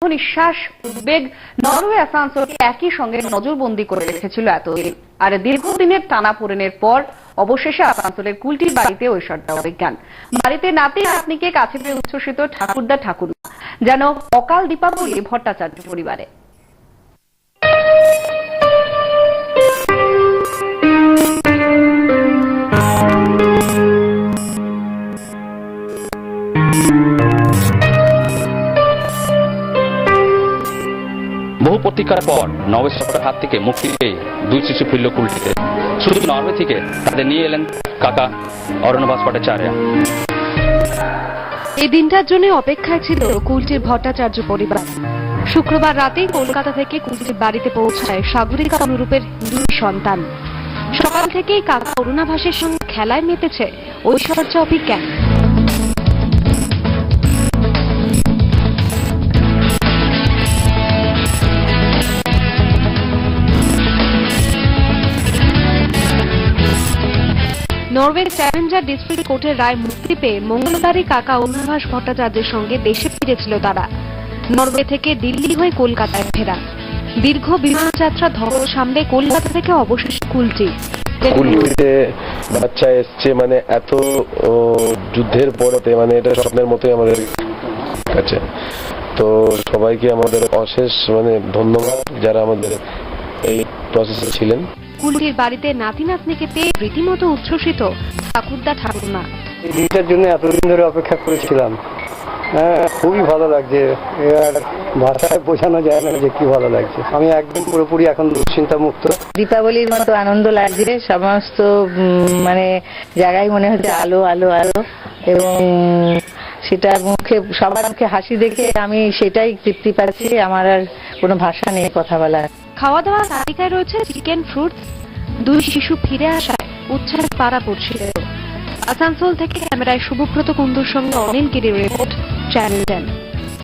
নিঃশ্বাস উদ্বেগ নরওয়ে আসানসোলকে একই সঙ্গে নজরবন্দি করে রেখেছিল এতদিন। আর দীর্ঘদিনের টানাপোড়েনের পর অবশেষে আসানসোলের কুলটির বাড়িতে ঐশ্বর্যা অভিজ্ঞান। বাড়িতে নাতি নাতনিকে কাছে পেয়ে উচ্ছ্বসিত ঠাকুরদা ঠাকুরমা, যেন অকাল দীপাবলি ভট্টাচার্য পরিবারে। বহু প্রতীক্ষার পর নরওয়ে সরকারের হাত থেকে মুক্তি পেয়ে দুই শিশু ফিরল কুলটিতে। শুধু নরওয়ে থেকে তাদের নিয়ে এলেন কাকা অরণ্যবাস ভট্টাচার্য। এই দিনটার জন্য অপেক্ষায় ছিল কুলটির ভট্টাচার্য পরিবার। শুক্রবার রাতেই কলকাতা থেকে কুলটির বাড়িতে পৌঁছায় সাগরিকা অনুরূপের দুই সন্তান। সকাল থেকেই কাকা অরুণাভাসের সঙ্গে খেলায় মেতেছে ঐশ্বর্যা অভিজ্ঞান। নরওয়ের চ্যালেঞ্জার ডিস্ট্রিক্ট কোর্টের রায় মুক্তি পেয়ে মঙ্গলবারই কাকা অরুণাভাস ভট্টাচার্যের সঙ্গে দেশে ফিরেছিল তারা। নরওয়ে থেকে দিল্লি হয়ে কলকাতায় ফেরা। দীর্ঘ বিমান যাত্রা ধকল সামলে কলকাতা থেকে অবশেষে কুলটিতে বাচ্চা এসছে, মানে এত যুদ্ধের পরেতে, মানে এটা স্বপ্নের মতোই আমাদের কাছে। তো সবাইকে আমাদের অশেষ ধন্যবাদ যারা আমাদের এই প্রসেসে ছিলেন। কুলটির বাড়িতে নাতি নাতনিকে পেয়ে রীতিমতো উচ্ছ্বসিত ঠাকুরদা ঠাকুরমা। এই দিনটার জন্য এতদিন ধরে অপেক্ষা করেছিলাম। খুবই ভালো লাগছে, ভাষায় বোঝানো যায় না যে কি ভালো লাগছে। আমি একদম পুরোপুরি এখন দুশ্চিন্তা মুক্ত। দীপাবলির মতো আনন্দ লাগছে। সমস্ত জায়গায় মনে হচ্ছে আলো আলো আলো, এবং সেটা মুখে সবার মুখে হাসি দেখে আমি সেটাই তৃপ্তি পাচ্ছি। আমার আর কোনো ভাষা নেই কথা বলার। খাওয়া দাওয়ার তালিকায় রয়েছে চিকেন, ফ্রুটস। দুই শিশু ফিরে আসায় উচ্ছ্বাস পাড়া পড়ছিল। আসানসোল থেকে ক্যামেরায় শুভব্রত কুণ্ডুর সঙ্গে অনিল গিরির রিপোর্ট, চ্যানেল 10।